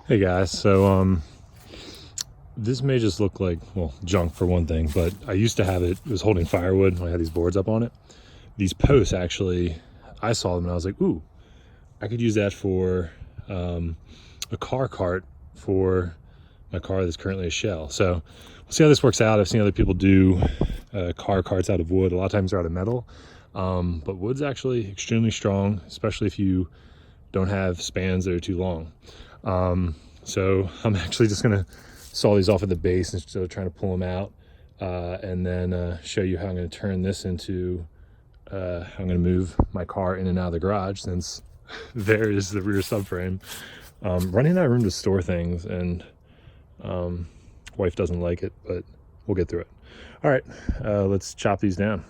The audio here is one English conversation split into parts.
Hey guys, so this may just look like, well, junk for one thing, but I used to have it was holding firewood when I had these boards up on it. These posts actually, I saw them and I was like, ooh, I could use that for a car cart for my car that's currently a shell. So we'll see how this works out. I've seen other people do car carts out of wood. A lot of times they're out of metal, but wood's actually extremely strong, especially if you don't have spans that are too long. So I'm actually just gonna saw these off at the base instead of trying to pull them out, and then show you how I'm gonna turn this into, how I'm gonna move my car in and out of the garage, since there is the rear subframe. Running out of room to store things, and wife doesn't like it, but we'll get through it. All right, let's chop these down.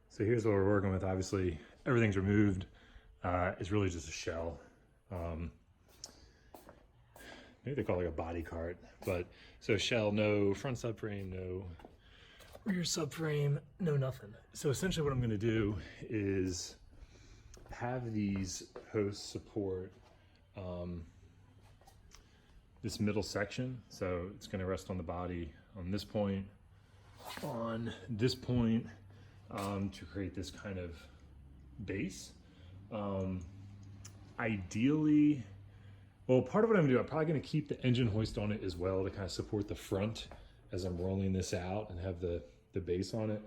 So here's what we're working with. Obviously, everything's removed. It's really just a shell. Maybe they call it like a body cart, but so shell, no front subframe, no rear subframe, no nothing. So essentially what I'm going to do is have these posts support this middle section. So it's going to rest on the body on this point, to create this kind of base. Ideally, well, part of what I'm gonna do, I'm probably gonna keep the engine hoist on it as well to kind of support the front as I'm rolling this out, and have the base on it.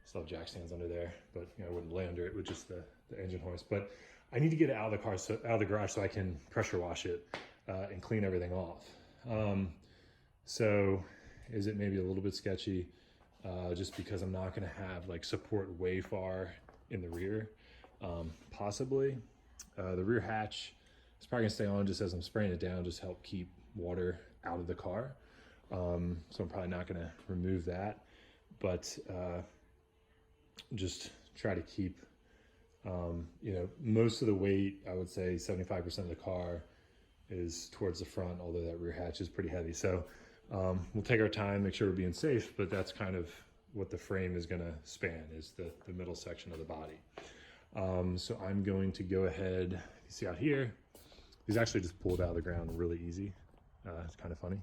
Still have jack stands under there, but I wouldn't lay under it with just the engine hoist. But I need to get it out of the car, out of the garage, so I can pressure wash it and clean everything off. So is it maybe a little bit sketchy, just because I'm not gonna have like support way far in the rear? Possibly. The rear hatch is probably gonna stay on just as I'm spraying it down, just help keep water out of the car. So I'm probably not gonna remove that, but just try to keep, most of the weight, I would say 75% of the car is towards the front, although that rear hatch is pretty heavy. So we'll take our time, make sure we're being safe, but that's kind of what the frame is gonna span, is the middle section of the body. So I'm going to go ahead, you see out here, these actually just pulled out of the ground really easy. It's kind of funny.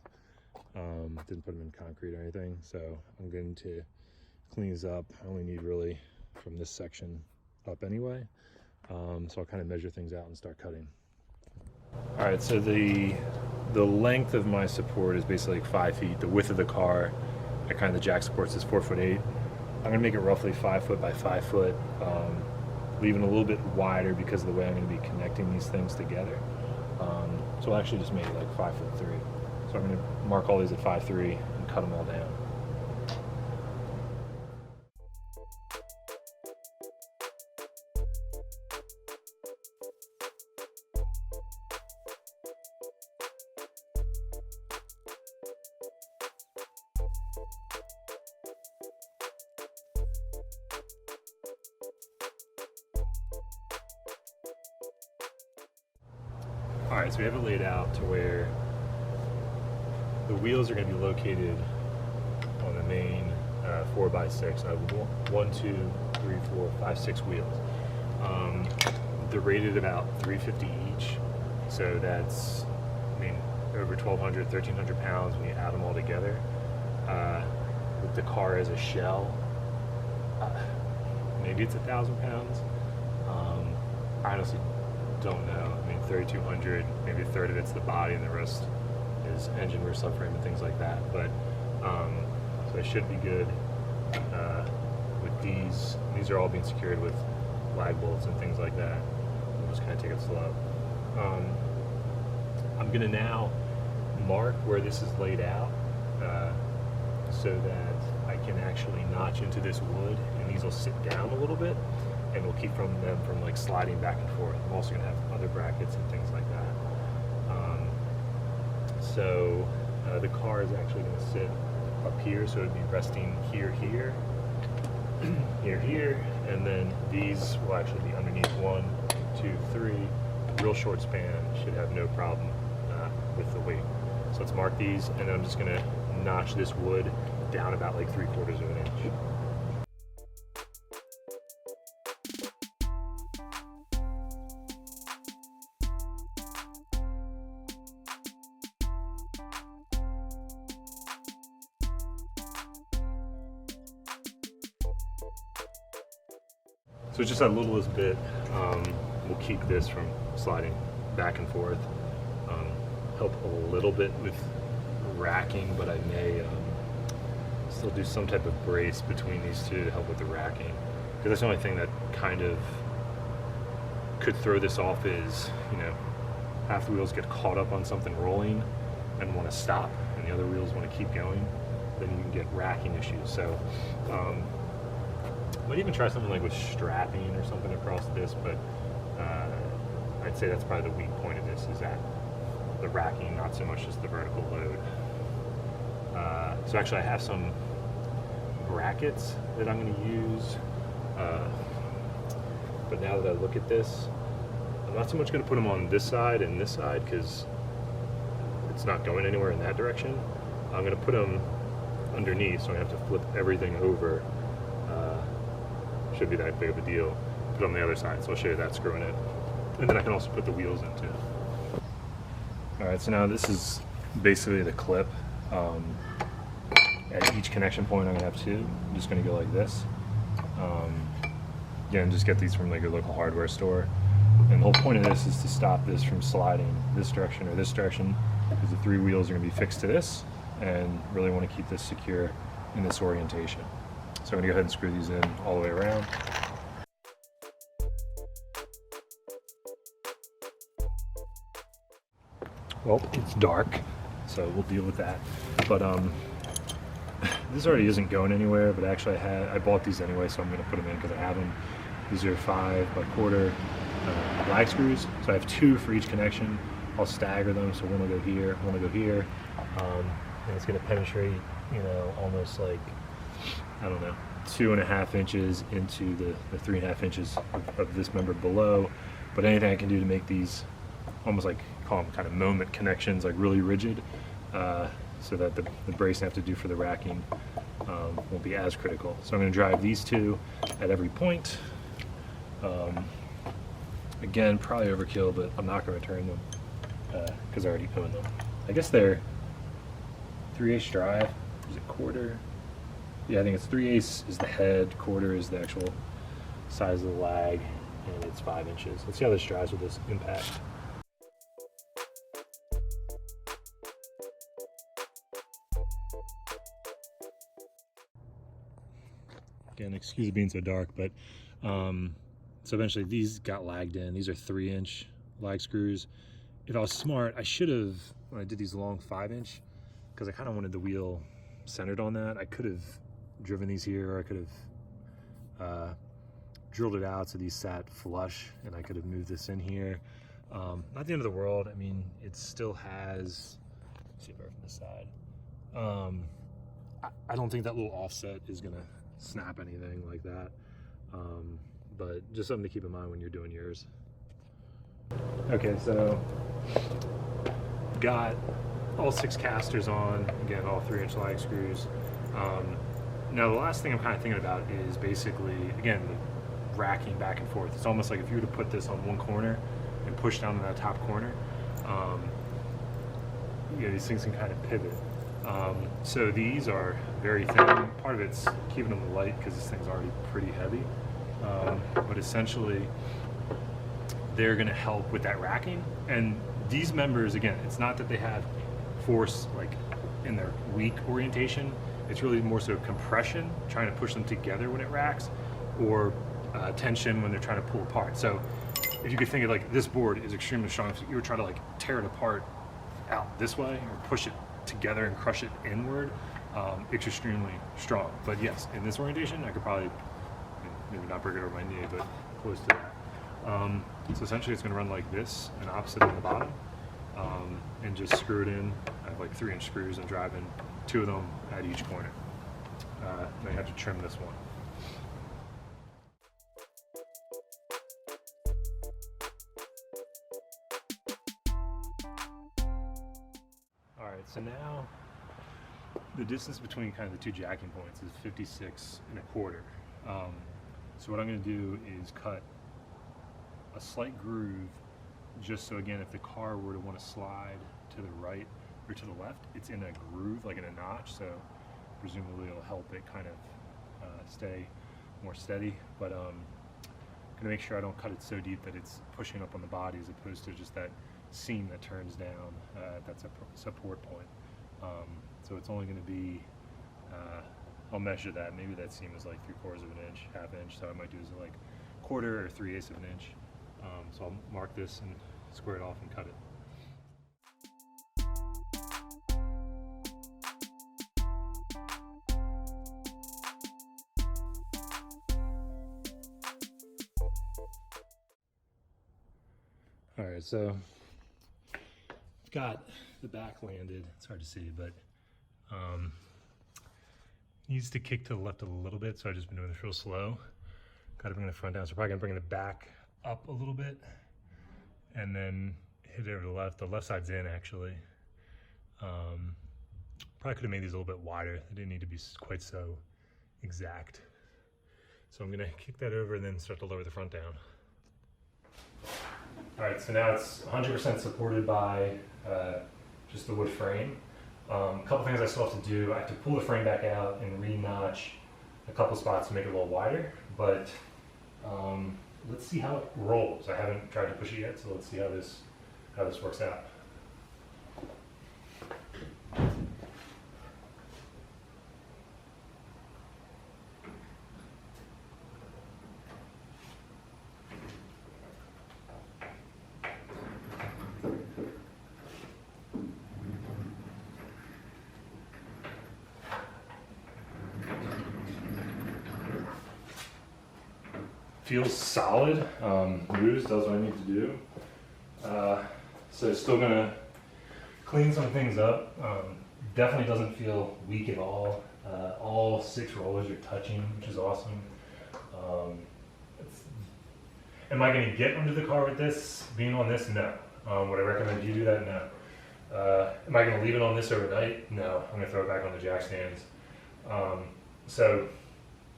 Didn't put them in concrete or anything. So I'm going to clean these up. I only need really from this section up anyway. So I'll kind of measure things out and start cutting. All right, so the length of my support is basically like 5 feet. The width of the car, kind of the jack supports is 4'8". I'm gonna make it roughly 5 foot by 5 foot. Leaving a little bit wider because of the way I'm going to be connecting these things together. So I actually just made it like 5'3". So I'm going to mark all these at 5'3" and cut them all down. All right, so we have it laid out to where the wheels are going to be located on the main 4x6. I have 1, 2, 3, 4, 5, 6 wheels. They're rated about 350 each, so that's, over 1,200, 1,300 pounds when you add them all together. With the car as a shell, maybe it's 1,000 pounds. I honestly don't know. 3,200, maybe a third of it's the body and the rest is engine, rear subframe, and things like that. But so it should be good with these. These are all being secured with lag bolts and things like that. We'll just kind of take it slow. I'm gonna now mark where this is laid out so that I can actually notch into this wood, and these will sit down a little bit, and will keep them from like sliding back and forth. I'm also gonna have other brackets and things like that. So the car is actually gonna sit up here, so it'd be resting here, here, here, and then these will actually be underneath 1, 2, 3. Real short span, should have no problem with the weight. So let's mark these, and then I'm just gonna notch this wood down about like 3/4 of an inch. So it's just that littlest bit will keep this from sliding back and forth. Help a little bit with racking, but I may still do some type of brace between these two to help with the racking, because that's the only thing that kind of could throw this off is, you know, half the wheels get caught up on something rolling and want to stop, and the other wheels want to keep going. Then you can get racking issues. So might even try something like with strapping or something across this, but I'd say that's probably the weak point of this, is that the racking, not so much as the vertical load. So actually I have some brackets that I'm going to use, but now that I look at this, I'm not so much going to put them on this side and this side because it's not going anywhere in that direction. I'm going to put them underneath, so I have to flip everything over. Should be that big of a deal. Put it on the other side, so I'll show you that screwing it. And then I can also put the wheels in too. Alright, so now this is basically the clip. At each connection point I'm going to have two. I'm just going to go like this. Again, just get these from like your local hardware store. And the whole point of this is to stop this from sliding this direction or this direction, because the three wheels are going to be fixed to this, and really want to keep this secure in this orientation. So I'm going to go ahead and screw these in all the way around. Well, it's dark, so we'll deal with that. But this already isn't going anywhere, but actually I bought these anyway, so I'm going to put them in because I have them. These are 5x1/4 lag screws, so I have two for each connection. I'll stagger them, so one will go here, one will go here, and it's going to penetrate, you know, almost like, I don't know, 2.5 inches into the 3.5 inches of this member below. But anything I can do to make these almost like, call them kind of moment connections, like really rigid, so that the brace I have to do for the racking won't be as critical. So I'm going to drive these two at every point. Again, probably overkill, but I'm not going to return them because I already own them. I guess they're 3/8 drive. Is it quarter? Yeah, I think it's 3/8 is the head, quarter is the actual size of the lag, and it's 5 inches. Let's see how this drives with this impact. Again, excuse being so dark, but so eventually these got lagged in. These are 3-inch lag screws. If I was smart, I should have, when I did these long 5-inch, because I kind of wanted the wheel centered on that, I could have driven these here, or I could have drilled it out so these sat flush, and I could have moved this in here. Not the end of the world. I mean, it still has, let's see if I from this side. I don't think that little offset is gonna snap anything like that, but just something to keep in mind when you're doing yours. Okay, so got all 6 casters on, again, all 3-inch lag screws. Now the last thing I'm kind of thinking about is basically, again, the racking back and forth. It's almost like if you were to put this on one corner and push down on that top corner, you know, these things can kind of pivot. So these are very thin. Part of it's keeping them light because this thing's already pretty heavy. But essentially, they're going to help with that racking. And these members, again, it's not that they have force like in their weak orientation. It's really more so compression, trying to push them together when it racks, or tension when they're trying to pull apart. So if you could think of like this board is extremely strong. If you were trying to like tear it apart out this way or push it together and crush it inward, it's extremely strong. But yes, in this orientation, I could probably, maybe not break it over my knee, but close to that. So essentially it's going to run like this and opposite on the bottom, and just screw it in. I have like 3-inch screws and driving 2 of them at each corner. Then I have to trim this one. All right, so now the distance between kind of the 2 jacking points is 56.25. So what I'm going to do is cut a slight groove, just so again, if the car were to want to slide to the right or to the left, it's in a groove, like in a notch, so presumably it'll help it kind of stay more steady. But gonna make sure I don't cut it so deep that it's pushing up on the body as opposed to just that seam that turns down. That's a support point. So it's only gonna be, I'll measure that. Maybe that seam is like 3/4 of an inch, ½ inch. So I might do is like 1/4 or 3/8 of an inch. So I'll mark this and square it off and cut it. All right, so I've got the back landed. It's hard to see, but needs to kick to the left a little bit, so I've just been doing this real slow. Got to bring the front down, so probably gonna bring the back up a little bit, and then hit it over the left. The left side's in, actually. Probably could have made these a little bit wider. They didn't need to be quite so exact. So I'm gonna kick that over and then start to lower the front down. All right, so now it's 100% supported by just the wood frame. A couple things I still have to do. I have to pull the frame back out and re-notch a couple spots to make it a little wider, but let's see how it rolls. I haven't tried to push it yet, so let's see how this works out. Feels solid, moves, does what I need to do. So still gonna clean some things up. Definitely doesn't feel weak at all. All 6 rollers are touching, which is awesome. Am I gonna get under the car with this, being on this? No. Would I recommend you do that? No. Am I gonna leave it on this overnight? No. I'm gonna throw it back on the jack stands. So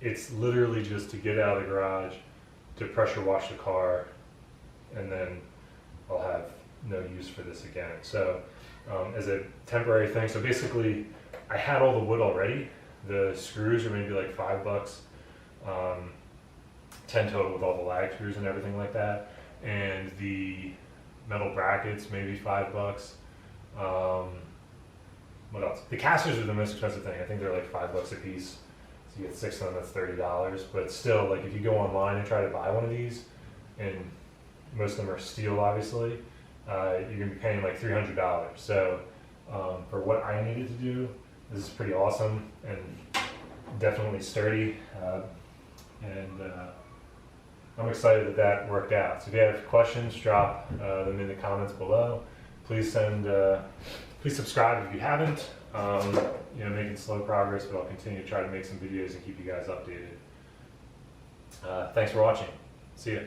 it's literally just to get out of the garage, to pressure wash the car, and then I'll have no use for this again. So as a temporary thing, so basically I had all the wood already. The screws are maybe like $5, 10 total with all the lag screws and everything like that. And the metal brackets, maybe $5. What else? The casters are the most expensive thing. I think they're like $5 a piece. You get 6 of them, that's $30. But still, like if you go online and try to buy one of these, and most of them are steel, obviously, you're gonna be paying like $300. So for what I needed to do, this is pretty awesome and definitely sturdy. I'm excited that that worked out. So if you have questions, drop them in the comments below. Please subscribe if you haven't. Making slow progress, but I'll continue to try to make some videos and keep you guys updated. Thanks for watching. See ya.